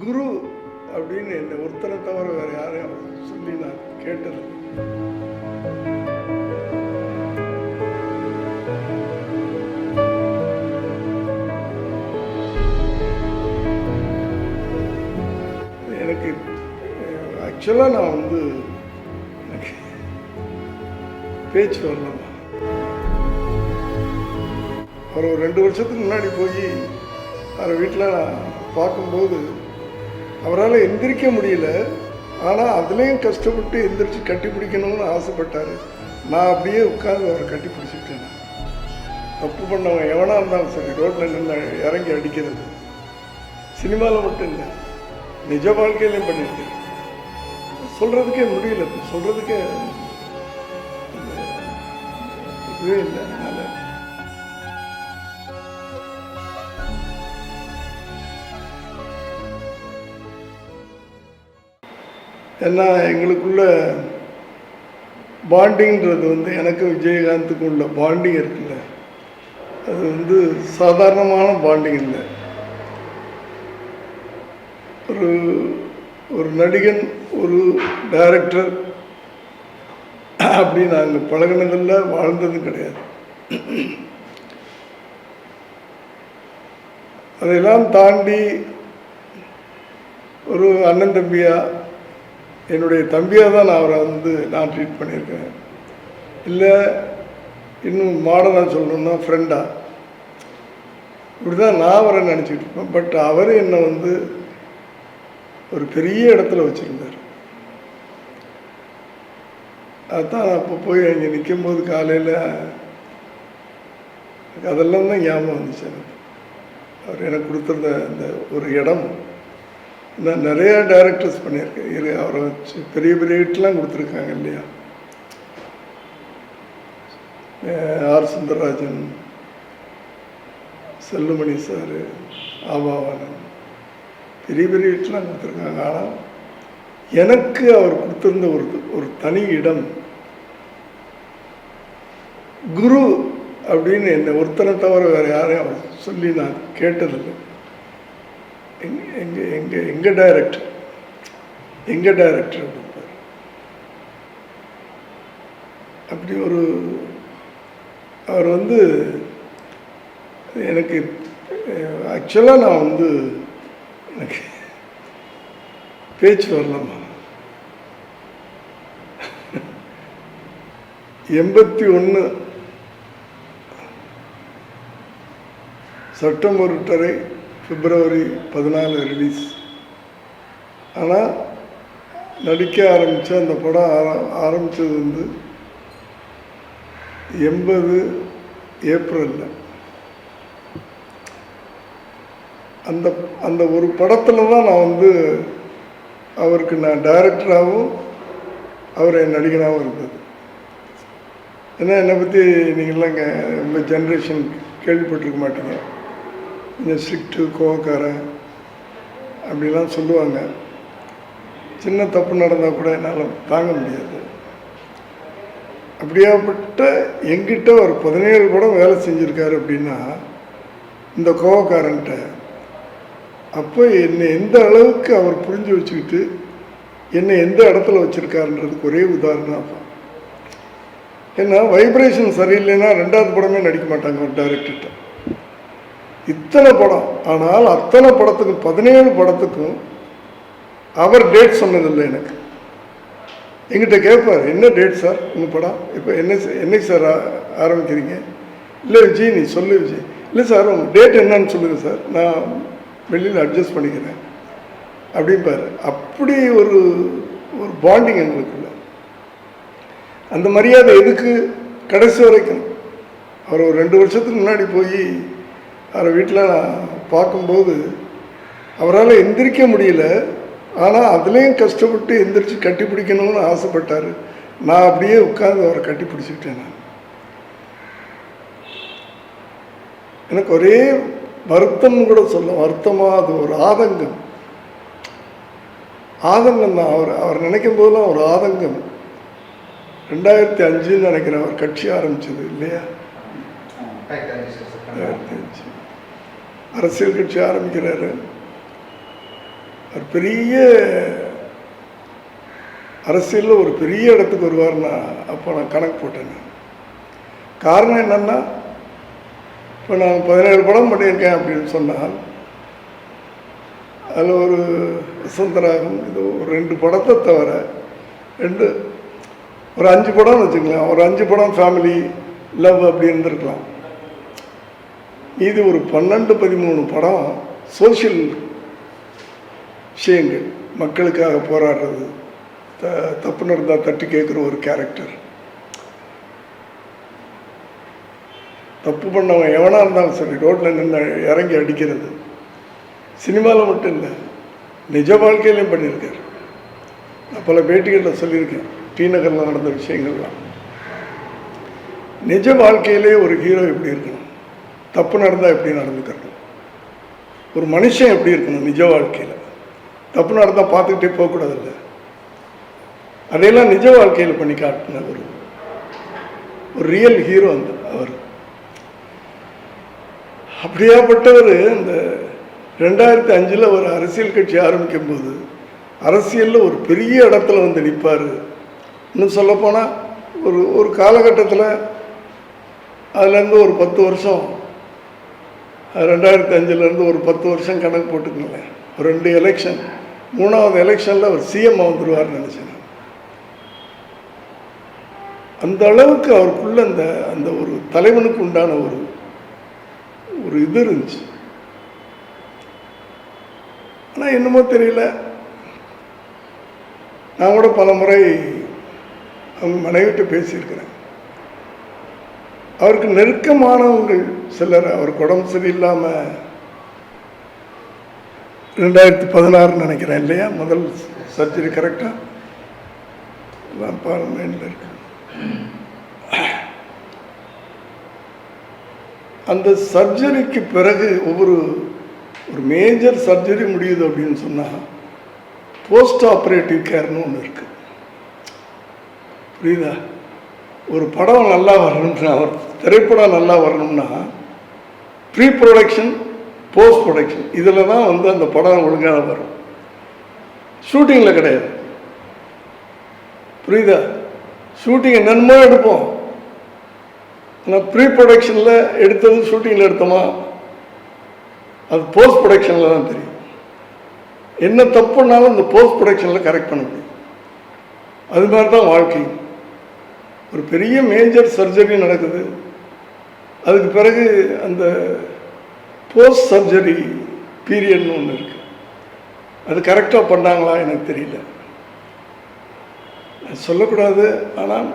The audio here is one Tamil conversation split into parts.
குரு அப்படின்னு என்னை ஒருத்தனை தவிர வேறு யாரையும் சொல்லி நான் கேட்டது. எனக்கு ஆக்சுவலாக நான் எனக்கு பேச்சு வரலாமா. ஒரு 2 வருஷத்துக்கு முன்னாடி போய் அவர் வீட்டில் நான் பார்க்கும்போது அவரால் எந்திரிக்க முடியல. ஆனால் அதுலேயும் கஷ்டப்பட்டு எந்திரிச்சு கட்டி பிடிக்கணும்னு ஆசைப்பட்டார். நான் அப்படியே உட்காந்து அவரை கட்டி பிடிச்சிட்டேன். தப்பு பண்ணவன் எவனாக இருந்தாலும் சரி ரோட்டில் நின்று இறங்கி அடிக்கிறது சினிமாவில் மட்டும் இல்லை, நிஜ வாழ்க்கையிலையும் பண்ணியிருக்கேன். சொல்கிறதுக்கே முடியல, சொல்கிறதுக்கே இதுவே இல்லை. அதனால் ஏன்னா எங்களுக்குள்ள பாண்டிங்கிறது எனக்கு விஜயகாந்துக்கு உள்ள பாண்டிங் இருக்குல்ல, அது சாதாரணமான பாண்டிங் இல்லை. ஒரு நடிகன் ஒரு டைரக்டர் அப்படி நாங்கள் பழகினதில்லை, வாழ்ந்ததும் கிடையாது. அதையெல்லாம் தாண்டி ஒரு அண்ணன் தம்பியா, என்னுடைய தம்பியாக தான் நான் அவரை நான் ட்ரீட் பண்ணியிருக்கேன். இல்லை இன்னும் மாடர்னாக சொல்லணும்னா ஃப்ரெண்டாக, இப்படி தான் நான் அவரை நினச்சிக்கிட்டு இருப்பேன். பட் அவர் என்னை ஒரு பெரிய இடத்துல வச்சுருந்தார். அதுதான் அப்போ போய் அங்கே நிற்கும்போது காலையில் அதெல்லாம் தான் ஞாபகம் வந்துச்சு எனக்கு. அவர் எனக்கு கொடுத்துருந்த அந்த ஒரு இடம். நான் நிறையா டைரக்டர்ஸ் பண்ணியிருக்கேன். அவரை வச்சு பெரிய பெரிய ஹிட்லாம் கொடுத்துருக்காங்க இல்லையா. ஆர் சுந்தரராஜன், செல்லுமணி சார், ஆபாவானன், பெரிய பெரிய ஹிட்லாம் கொடுத்துருக்காங்க. ஆனால் எனக்கு அவர் கொடுத்துருந்த ஒரு தனி இடம். குரு அப்படின்னு என்னை ஒருத்தனை தவிர வேறு யாரையும் அவர் சொல்லி நான் கேட்டதில்லை. எங்கள் டைரக்டர் அப்படின்பார். அப்படி அவர் எனக்கு ஆக்சுவலாக நான் எனக்கு பேச்சு வரலாமா. 81 செப்டம்பர் விட்டரை, பிப்ரவரி 14 ரிலீஸ். ஆனால் நடிக்க ஆரம்பித்த அந்த படம் ஆரம்பித்தது 80 ஏப்ரலில். அந்த ஒரு படத்தில் தான் நான் அவருக்கு நான் டைரக்டராகவும் அவர் என் நடிகனாகவும் இருந்தது. ஏன்னா என்னை பற்றி நீங்கள்லாம் ரொம்ப ஜென்ரேஷன் கேள்விப்பட்டிருக்க மாட்டீங்க. கொஞ்சம் ஸ்ட்ரிக்ட்டு, கோவக்காரன் அப்படிலாம் சொல்லுவாங்க. சின்ன தப்பு நடந்தால் கூட என்னால் தாங்க முடியாது. அப்படியாப்பட்ட எங்கிட்ட ஒரு 17 படம் வேலை செஞ்சுருக்காரு அப்படின்னா இந்த கோவக்காரன்ட்ட. அப்போ என்னை எந்த அளவுக்கு அவர் புரிஞ்சு வச்சுக்கிட்டு என்னை எந்த இடத்துல வச்சுருக்காருன்றதுக்கு ஒரே உதாரணம் தான். ஏன்னா வைப்ரேஷன் சரியில்லைன்னா 2வது படமே நடிக்க மாட்டாங்க ஒரு டைரக்டர்கிட்ட. இத்தனை படம், ஆனால் அத்தனை படத்துக்கும் 17 படத்துக்கும் அவர் டேட் சொன்னதில்லை எனக்கு. எங்கிட்ட கேட்பார், என்ன டேட் சார் உங்கள் படம், இப்போ என்னைக்கு சார் ஆரம்பிக்கிறீங்க? இல்லை விஜய் நீ சொல்லு விஜய். இல்லை சார் உங்கள் டேட் என்னன்னு சொல்லுங்கள் சார், நான் வெளியில் அட்ஜஸ்ட் பண்ணிக்கிறேன் அப்படின்பார். அப்படி ஒரு பாண்டிங் எங்களுக்குள்ள. அந்த மரியாதை எதுக்கு கடைசி வரைக்கும். அவர் ஒரு 2 வருஷத்துக்கு முன்னாடி போய் அவர் வீட்டில் நான் பார்க்கும்போது அவரால் எந்திரிக்க முடியல. ஆனால் அதுலேயும் கஷ்டப்பட்டு எந்திரிச்சு கட்டி பிடிக்கணும்னு ஆசைப்பட்டார். நான் அப்படியே உட்காந்து அவரை கட்டி பிடிச்சிக்கிட்டேன். நான் எனக்கு ஒரே வருத்தம்னு கூட சொல்ல, வருத்தமாக அது ஒரு ஆதங்கம் தான். அவர் நினைக்கும் போதெல்லாம் ஒரு ஆதங்கம். 2005 நினைக்கிறேன் அவர் கட்சி ஆரம்பிச்சது இல்லையா. 2005 அரசியல் கட்சி ஆரம்பிக்கிறாரு. அவர் பெரிய அரசியலில் ஒரு பெரிய இடத்துக்கு வருவார்னா அப்போ நான் கணக்கு போட்டேன். காரணம் என்னென்னா, இப்போ நான் 17 படம் பண்ணியிருக்கேன் அப்படின்னு சொன்னால் அதில் ஒரு வசந்தராகம் இது ஒரு 2 படத்தை தவிர ஒரு 5 படம்னு வச்சுக்கலாம். ஒரு 5 படம் ஃபேமிலி லவ் அப்படி இருந்திருக்கலாம். இது ஒரு 12-13 படம் சோஷியல் விஷயங்கள், மக்களுக்காக போராடுறது, தப்பு நடந்தால் தட்டி கேட்குற ஒரு கேரக்டர். தப்பு பண்ணவன் எவனாக இருந்தாலும் சரி ரோட்டில் நின்று இறங்கி அடிக்கிறது. சினிமாவில் மட்டும் இல்லை, நிஜ வாழ்க்கையிலையும் பண்ணியிருக்கார். நான் பல பேட்டிகளில் சொல்லியிருக்கேன், டி நகரில் நடந்த விஷயங்கள்லாம். நிஜ வாழ்க்கையிலே ஒரு ஹீரோ எப்படி இருக்கணும், தப்பு நடந்தால் எப்படி நடந்துக்கணும், ஒரு மனுஷன் எப்படி இருக்கணும் நிஜ வாழ்க்கையில். தப்பு நடந்தால் பார்த்துக்கிட்டே போகக்கூடாதில்ல, அதையெல்லாம் நிஜ வாழ்க்கையில் பண்ணி காட்டின ஒரு ரியல் ஹீரோ அந்த அவர். அப்படியாப்பட்டவர் இந்த 2005 ஒரு அரசியல் கட்சி ஆரம்பிக்கும் போது அரசியலில் ஒரு பெரிய இடத்துல வந்து நிற்பார். இன்னும் சொல்லப்போனால் ஒரு காலகட்டத்தில் அதுலேருந்து ஒரு 10 வருஷம், 2005 ஒரு 10 வருஷம் கணக்கு போட்டுக்கங்களேன். ஒரு 2 எலெக்ஷன், 3வது எலெக்ஷனில் அவர் சிஎம் வந்துடுவார்னு நினச்சேன். அந்த அளவுக்கு அவருக்குள்ள அந்த ஒரு தலைவனுக்கு உண்டான ஒரு இது இருந்துச்சு. ஆனால் என்னமோ தெரியல, நான் கூட பல முறை அவங்க மனைவிட்டு பேசியிருக்கிறேன். அவருக்கு நெருக்கமானவங்கள் சிலர் அவருக்கு உடம்பு சரியில்லாமல் 2016 நினைக்கிறேன் இல்லையா, முதல் சர்ஜரி கரெக்டாக மைண்டில் இருக்கு. அந்த சர்ஜரிக்கு பிறகு ஒரு மேஜர் சர்ஜரி முடியுது அப்படின்னு சொன்னால் போஸ்ட் ஆப்ரேட்டிவ் கேர்னு ஒன்று இருக்குது. புரியுதா? ஒரு படம் நல்லா வரணும்னா, ஒரு திரைப்படம் நல்லா வரணும்னா ப்ரீ ப்ரொடக்ஷன், போஸ்ட் ப்ரொடக்ஷன், இதில் தான் அந்த படம் ஒழுங்காக வரும். ஷூட்டிங்கில் கிடையாது. புரியுதா? ஷூட்டிங் என்னென்னமோ எடுப்போம், ஆனால் ப்ரீ ப்ரொடக்ஷனில் எடுத்தது ஷூட்டிங்கில் எடுத்தோமா அது போஸ்ட் ப்ரொடக்ஷனில் தான் தெரியும். என்ன தப்புனாலும் இந்த போஸ்ட் ப்ரொடக்ஷனில் கரெக்ட் பண்ண முடியும். அது மாதிரி தான் வாழ்க்கை. ஒரு பெரிய மேஜர் சர்ஜரி நடக்குது, அதுக்கு பிறகு அந்த போஸ்ட் சர்ஜரி பீரியட்னு ஒன்று இருக்குது. அது கரெக்டாக பண்ணாங்களா எனக்கு தெரியல, சொல்லக்கூடாது, ஆனால்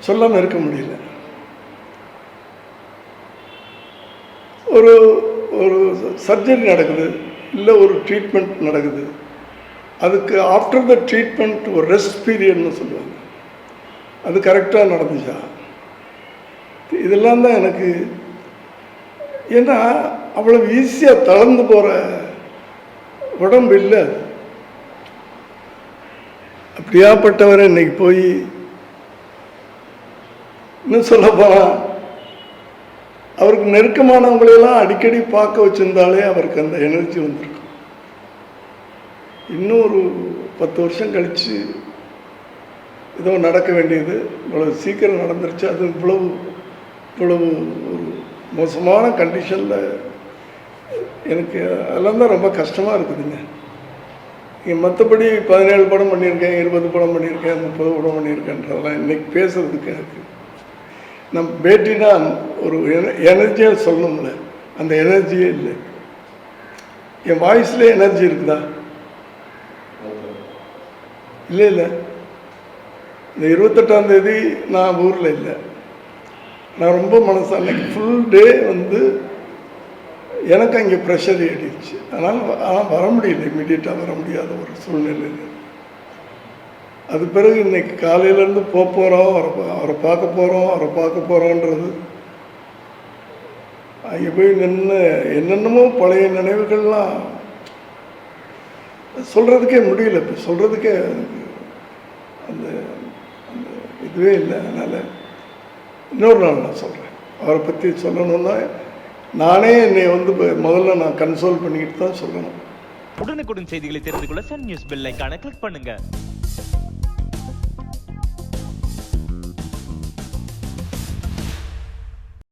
சொல்லாமல் இருக்க முடியல. ஒரு சர்ஜரி நடக்குது, இல்லை ஒரு ட்ரீட்மெண்ட் நடக்குது, அதுக்கு ஆஃப்டர் த ட்ரீட்மெண்ட் ஒரு ரெஸ்ட் பீரியட்னு சொல்லுவாங்க. அது கரெக்டாக நடந்துச்சா? இதெல்லாம் தான் எனக்கு, ஏன்னா அவ்வளோ ஈஸியாக தளர்ந்து போகிற உடம்பு இல்லை. அப்படியாப்பட்டவரை இன்னைக்கு போய் இன்னும் சொல்ல போனால் அவருக்கு நெருக்கமானவங்களையெல்லாம் அடிக்கடி பார்க்க வச்சுருந்தாலே அவருக்கு அந்த எனர்ஜி வந்திருக்கும். இன்னும் ஒரு 10 வருஷம் கழித்து ஏதோ நடக்க வேண்டியது இவ்வளவு சீக்கிரம் நடந்துருச்சு. அது இவ்வளவு ஒரு மோசமான கண்டிஷனில் எனக்கு அதெல்லாம் தான் ரொம்ப கஷ்டமாக இருக்குதுங்க. மற்றபடி 17 படம் பண்ணியிருக்கேன், 20 படம் பண்ணியிருக்கேன், 30 படம் பண்ணியிருக்கேன்றதெல்லாம் இன்றைக்கி பேசுகிறதுக்கு எனக்கு நம்ம பேட்டினா ஒரு எனர்ஜியாக சொல்லணும்ல, அந்த எனர்ஜியே இல்லை. என் வாய்ஸ்லேயே எனர்ஜி இருக்குதா? இல்லை. இந்த 28ஆம் தேதி நான் ஊரில் இல்லை. நான் ரொம்ப மனசு அன்னைக்கு ஃபுல் டே எனக்கு அங்கே ப்ரெஷர் ஏறிடுச்சு. ஆனால் வர முடியல, இம்மிடியட்டாக வர முடியாத ஒரு சூழ்நிலையில். அது பிறகு இன்னைக்கு காலையிலேருந்து போகிறோம், அவரை பார்க்க போகிறோன்றது அங்கே போய் நின்று என்னென்னமோ பழைய நினைவுகள்லாம் சொல்கிறதுக்கே முடியல. இப்போ சொல்கிறதுக்கே அந்த இதுவே இல்லை. அதனால் இன்னொரு நாள் நான் சொல்கிறேன். அவரை பற்றி சொல்லணுன்னா நானே என்னை முதல்ல நான் கன்சோல் பண்ணிக்கிட்டு தான் சொல்லணும். உடனுக்குடன் செய்திகளை தெரிந்து கொள்ள சன் நியூஸ் பெல் ஐகானை கிளிக் பண்ணுங்க.